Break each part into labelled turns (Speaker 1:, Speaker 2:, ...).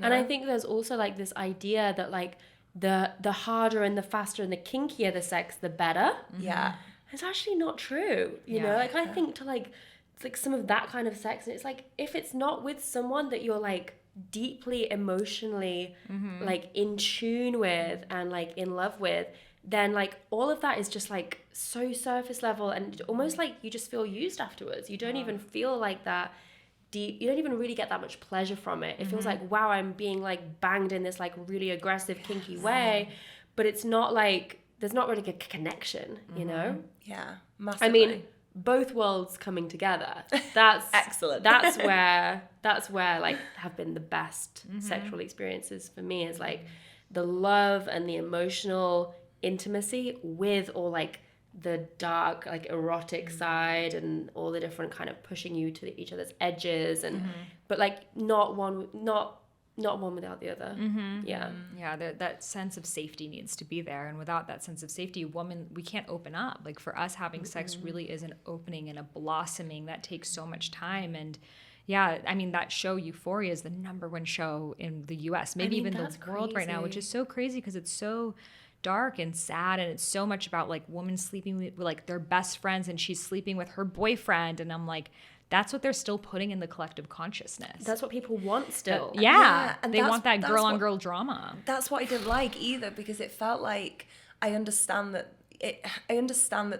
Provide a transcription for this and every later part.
Speaker 1: you know?
Speaker 2: And I think there's also like this idea that like the harder and the faster and the kinkier the sex, the better.
Speaker 1: Yeah.
Speaker 2: It's actually not true, you know? Like I think to like, it's like some of that kind of sex, and it's like, if it's not with someone that you're like deeply emotionally like in tune with and like in love with, then like all of that is just like so surface level, and almost like you just feel used afterwards. You don't even feel like that deep, you don't even really get that much pleasure from it. It feels like, wow, I'm being like banged in this like really aggressive, kinky way, but it's not like, there's not really a connection, you know?
Speaker 1: Yeah, massively.
Speaker 2: I mean, both worlds coming together. That's
Speaker 1: excellent.
Speaker 2: That's where like have been the best sexual experiences for me, is like the love and the emotional intimacy with all like the dark, like erotic side and all the different kind of pushing you to each other's edges, and but like not one without the other.
Speaker 3: Yeah, that sense of safety needs to be there, and without that sense of safety, we can't open up. Like for us, having sex really is an opening and a blossoming that takes so much time. And yeah, I mean, that show Euphoria is the #1 show in the US, maybe even the world right now, which is so crazy because it's so dark and sad, and it's so much about like women sleeping with like their best friends, and she's sleeping with her boyfriend, and I'm like, that's what they're still putting in the collective consciousness.
Speaker 2: That's what people want still.
Speaker 1: And
Speaker 3: they want that girl on girl drama.
Speaker 1: That's what I didn't like either, because it felt like I understand that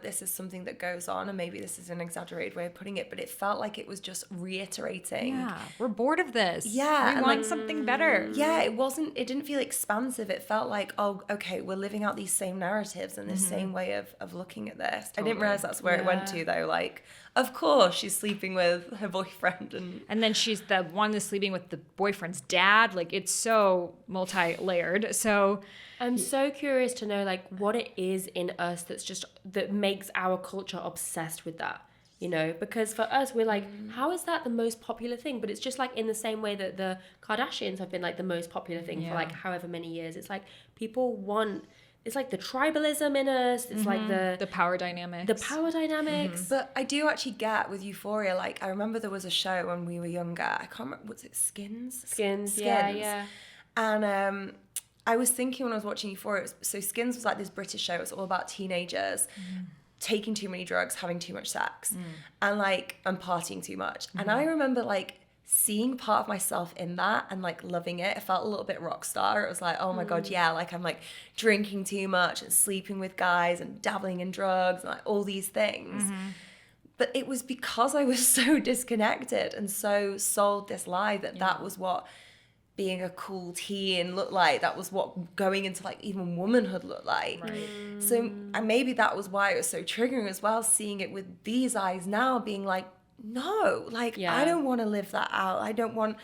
Speaker 1: this is something that goes on, and maybe this is an exaggerated way of putting it, but it felt like it was just reiterating.
Speaker 3: Yeah, we're bored of this.
Speaker 1: Yeah,
Speaker 3: we want something better.
Speaker 1: Yeah, it didn't feel expansive. It felt like, oh, okay, we're living out these same narratives and this same way of looking at this. Totally. I didn't realize that's where it went to, though. Like, of course, she's sleeping with her boyfriend, and
Speaker 3: then she's the one that's sleeping with the boyfriend's dad. Like, it's so multi-layered. So
Speaker 2: I'm so curious to know like what it is in us that makes our culture obsessed with that, you know? Because for us, we're like, how is that the most popular thing? But it's just like in the same way that the Kardashians have been like the most popular thing for like however many years. It's like people want, it's like the tribalism in us. It's like the
Speaker 3: power dynamics.
Speaker 1: But I do actually get with Euphoria, like I remember there was a show when we were younger. I can't remember, was it Skins?
Speaker 2: Skins. Yeah.
Speaker 1: And I was thinking when I was watching Euphoria, so Skins was like this British show. It's all about teenagers taking too many drugs, having too much sex, and partying too much. And I remember like seeing part of myself in that and like loving it. It felt a little bit rock star. It was like, oh my God, yeah, like I'm like drinking too much and sleeping with guys and dabbling in drugs and like all these things. But it was because I was so disconnected and so sold this lie that was what being a cool teen looked like. That was what going into like even womanhood looked like. Right. So and maybe that was why it was so triggering as well, seeing it with these eyes now, being like, no, like I don't want to live that out. I don't want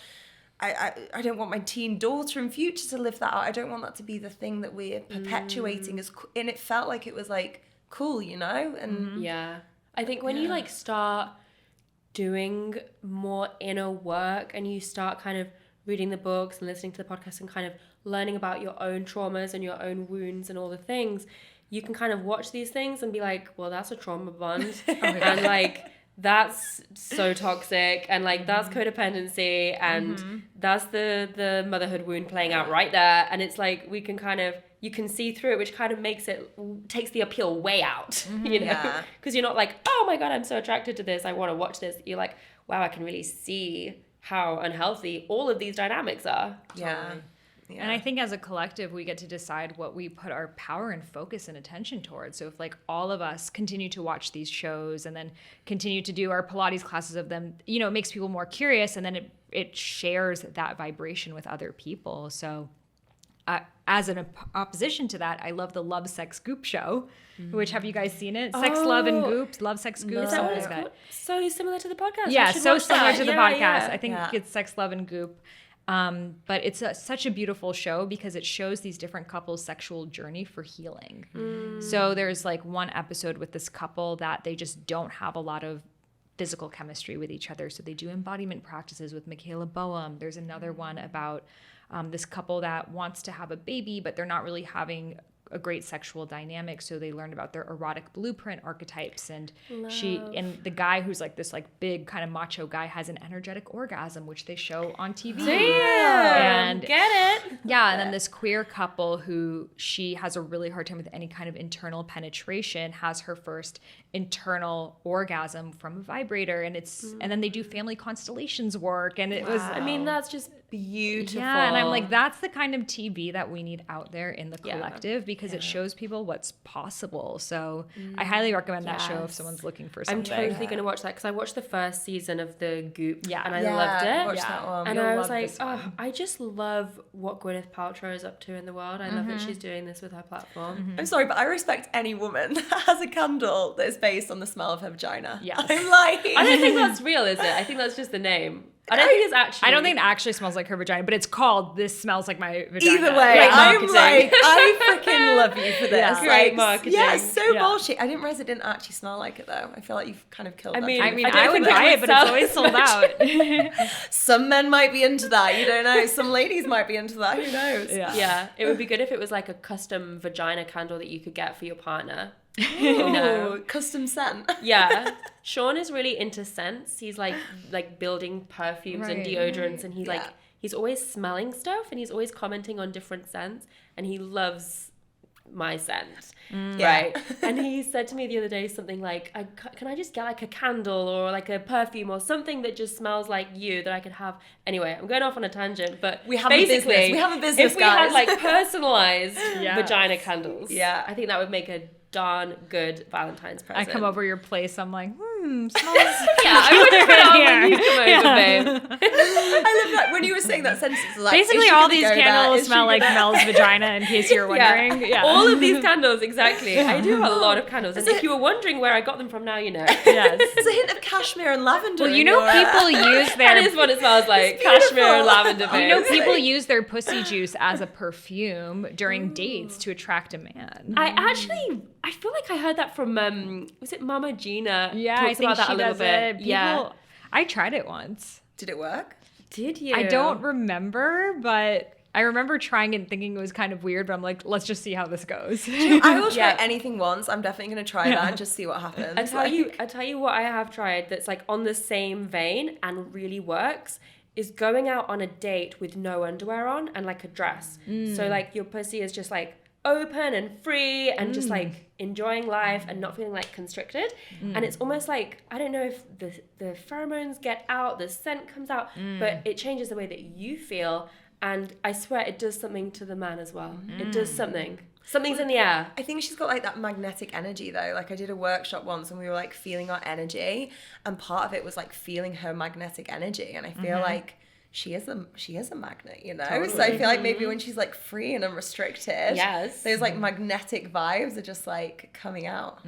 Speaker 1: my teen daughter in future to live that out. I don't want that to be the thing that we're perpetuating and it felt like it was like cool, you know? And
Speaker 2: I think when you like start doing more inner work and you start kind of reading the books and listening to the podcast and kind of learning about your own traumas and your own wounds and all the things, you can kind of watch these things and be like, well, that's a trauma bond. And like, that's so toxic, and like that's codependency, and that's the motherhood wound playing out right there. And it's like you can see through it, which kind of takes the appeal way out, you know, because you're not like, oh my God, I'm so attracted to this, I want to watch this. You're like, wow, I can really see how unhealthy all of these dynamics are.
Speaker 1: Yeah.
Speaker 3: And I think as a collective, we get to decide what we put our power and focus and attention towards. So if like all of us continue to watch these shows and then continue to do our Pilates classes of them, you know, it makes people more curious, and then it shares that vibration with other people. So as an opposition to that, I love the Love, Sex, Goop show, which, have you guys seen it? Sex, Love, and Goop, Love, Sex, Goop.
Speaker 2: No. Is that what it's called? So similar to the podcast.
Speaker 3: Yeah, so similar to the podcast.
Speaker 2: Yeah.
Speaker 3: I think it's Sex, Love, and Goop. But it's such a beautiful show because it shows these different couples' sexual journey for healing. So there's like one episode with this couple that they just don't have a lot of physical chemistry with each other. So they do embodiment practices with Michaela Boehm. There's another one about this couple that wants to have a baby, but they're not really having a great sexual dynamic. So they learned about their erotic blueprint archetypes, and and the guy who's like this like big kind of macho guy has an energetic orgasm, which they show on TV.
Speaker 2: Damn, get it?
Speaker 3: Yeah, and then this queer couple who she has a really hard time with any kind of internal penetration has her first internal orgasm from a vibrator, and and then they do family constellations work, and it was,
Speaker 2: I mean, that's just beautiful.
Speaker 3: yeah, and I'm like, that's the kind of TV that we need out there in the collective, because it shows people what's possible. So I highly recommend that show if someone's looking for something.
Speaker 2: I'm totally going to watch that, because I watched the first season of the Goop, and I
Speaker 1: Yeah,
Speaker 2: loved it.
Speaker 1: watched that one.
Speaker 2: And
Speaker 1: You'll
Speaker 2: I was
Speaker 1: love
Speaker 2: like,
Speaker 1: this one.
Speaker 2: I just love what Gwyneth Paltrow is up to in the world. I love that she's doing this with her platform.
Speaker 1: I'm sorry, but I respect any woman that has a candle that is based on the smell of her vagina.
Speaker 3: Yes.
Speaker 1: I'm like...
Speaker 2: I don't think that's real, is it? I think that's just the name. I don't think it's actually...
Speaker 3: I don't think it actually smells like her vagina, but it's called "This Smells Like My Vagina."
Speaker 1: Either way,
Speaker 2: Great
Speaker 1: I'm
Speaker 2: marketing.
Speaker 1: like, I freaking love you for this.
Speaker 3: Yeah.
Speaker 1: Like,
Speaker 2: Great marketing.
Speaker 1: Yeah, it's so
Speaker 3: Yeah.
Speaker 1: bullshit. I didn't realize it didn't actually smell like it though. I feel like you've kind of killed
Speaker 2: I
Speaker 1: that.
Speaker 2: mean,
Speaker 3: I mean,
Speaker 2: I don't
Speaker 3: I would
Speaker 2: think it
Speaker 3: buy
Speaker 2: would
Speaker 3: it, but it's
Speaker 2: sell
Speaker 3: always
Speaker 2: as
Speaker 3: sold
Speaker 2: much.
Speaker 3: out.
Speaker 1: Some men might be into that. You don't know. Some ladies might be into that. Who knows?
Speaker 2: Yeah, it would be good if it was like a custom vagina candle that you could get for your partner.
Speaker 1: Ooh, custom scent.
Speaker 2: Yeah. Sean is really into scents. He's like building perfumes and
Speaker 3: Right.
Speaker 2: deodorants, and
Speaker 1: Yeah.
Speaker 2: he's always smelling stuff, and he's always commenting on different scents, and he loves my scent. Right. And he said to me the other day something like, can I just get like a candle or like a perfume or something that just smells like you that I could have? Anyway, I'm going off on a tangent, but
Speaker 1: We have a
Speaker 2: basically,
Speaker 1: business. We have a business,
Speaker 2: if we
Speaker 1: guys.
Speaker 2: had like personalized
Speaker 3: Yes.
Speaker 2: vagina candles,
Speaker 1: Yeah.
Speaker 2: I think that would make a darn good Valentine's
Speaker 3: I
Speaker 2: present.
Speaker 3: come over your place, I'm like, smells.
Speaker 2: Yeah, I would put it on when you come over, babe.
Speaker 1: I love that when you were saying that sentence. It was like, is
Speaker 3: Basically,
Speaker 1: she
Speaker 3: all
Speaker 1: gonna
Speaker 3: these
Speaker 1: go there?
Speaker 3: candles
Speaker 1: Is she
Speaker 3: smell like
Speaker 1: gonna-
Speaker 3: Mel's vagina, in case you're wondering. Yeah.
Speaker 2: All of these candles, exactly. I do have a lot of candles, and if you were wondering where I got them from, now you know.
Speaker 3: Yes.
Speaker 1: There's a hint of cashmere and lavender.
Speaker 3: Well, you
Speaker 1: in
Speaker 3: know,
Speaker 1: your,
Speaker 3: people use
Speaker 2: That
Speaker 3: their
Speaker 2: is what it smells like.
Speaker 1: It's beautiful.
Speaker 2: Cashmere and lavender, babe.
Speaker 3: You know, people use their pussy juice as a perfume during dates to attract a man.
Speaker 2: I feel like I heard that from, was it Mama Gina?
Speaker 3: Yeah,
Speaker 2: Talks
Speaker 3: I think
Speaker 2: about that
Speaker 3: she
Speaker 2: a little
Speaker 3: does
Speaker 2: bit.
Speaker 3: it.
Speaker 2: Yeah.
Speaker 3: I tried it once.
Speaker 1: Did it work?
Speaker 2: Did you?
Speaker 3: I don't remember, but I remember trying it and thinking it was kind of weird, but I'm like, let's just see how this goes.
Speaker 1: I will try
Speaker 2: Yeah.
Speaker 1: anything once. I'm definitely going to try that and just see what happens.
Speaker 2: I tell you what I have tried that's like on the same vein and really works is going out on a date with no underwear on and like a dress. So like your pussy is just like open and free and just like enjoying life and not feeling like constricted. And it's almost like, I don't know if the pheromones get out, the scent comes out, but it changes the way that you feel. And I swear it does something to the man as well. It does something. Something's in the air.
Speaker 1: I think she's got like that magnetic energy though. Like I did a workshop once and we were like feeling our energy, and part of it was like feeling her magnetic energy. And I feel like she is a magnet, you know?
Speaker 2: Totally.
Speaker 1: So I feel like maybe when she's like free and unrestricted,
Speaker 2: Yes.
Speaker 1: those like magnetic vibes are just like coming out.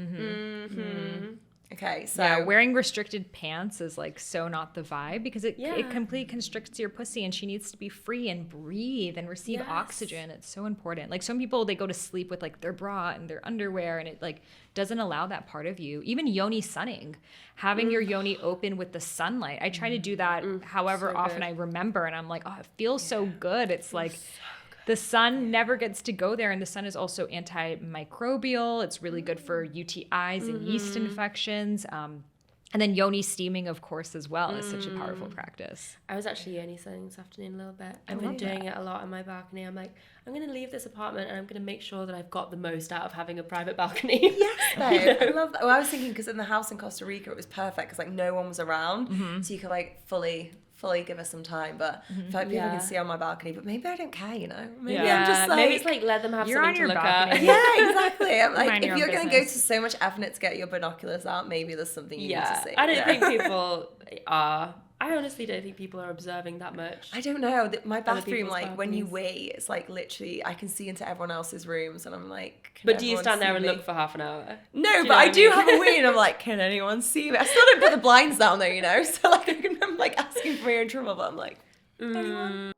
Speaker 1: Okay, so
Speaker 3: Yeah, wearing restricted pants is like so not the vibe, because it
Speaker 2: Yeah.
Speaker 3: completely constricts your pussy, and she needs to be free and breathe and receive
Speaker 2: Yes.
Speaker 3: oxygen. It's so important. Like some people, they go to sleep with like their bra and their underwear, and it like doesn't allow that part of you. Even yoni sunning, having your yoni open with the sunlight. I try to do that however
Speaker 2: so
Speaker 3: often
Speaker 2: good.
Speaker 3: I remember, and I'm like, oh, it feels so good. It's like the sun never gets to go there, and the sun is also antimicrobial. It's really good for UTIs and yeast infections. And then yoni steaming, of course, as well, is such a powerful practice.
Speaker 2: I was actually yoni sunning this afternoon a little bit. I've been
Speaker 3: love
Speaker 2: doing it a lot on my balcony. I'm like, I'm going to leave this apartment and I'm going to make sure that I've got the most out of having a private balcony.
Speaker 1: yes, babe. I love that. Well, I was thinking because in the house in Costa Rica it was perfect because like no one was around, so you could like fully give us some time. But I feel like people can see on my balcony, but maybe I don't care, you know? Maybe I'm just like
Speaker 2: maybe it's like let them have
Speaker 3: You're
Speaker 2: something
Speaker 3: on
Speaker 2: to
Speaker 3: your
Speaker 2: look
Speaker 3: balcony.
Speaker 2: at.
Speaker 1: yeah, exactly. I'm like,
Speaker 3: Mind
Speaker 1: if
Speaker 3: your
Speaker 1: you're
Speaker 3: own
Speaker 1: going to go to
Speaker 3: business.
Speaker 1: so much effort to get your binoculars out, maybe there's something you need to see.
Speaker 2: I don't
Speaker 1: Yeah.
Speaker 2: think people are. I honestly don't think people are observing that much.
Speaker 1: I don't know. My bathroom,
Speaker 2: people's
Speaker 1: like when you
Speaker 2: balconies.
Speaker 1: wee, it's like literally I can see into everyone else's rooms, and I'm like, can
Speaker 2: But do you
Speaker 1: everyone
Speaker 2: stand there
Speaker 1: see
Speaker 2: and
Speaker 1: me?
Speaker 2: look for half an hour?
Speaker 1: No,
Speaker 2: you
Speaker 1: but
Speaker 2: know
Speaker 1: I
Speaker 2: what
Speaker 1: do
Speaker 2: I
Speaker 1: have
Speaker 2: mean?
Speaker 1: a wee, and I'm like, can anyone see me? I still don't put the blinds down though, you know. So like I'm like asking for your trouble, but I'm like, anyone?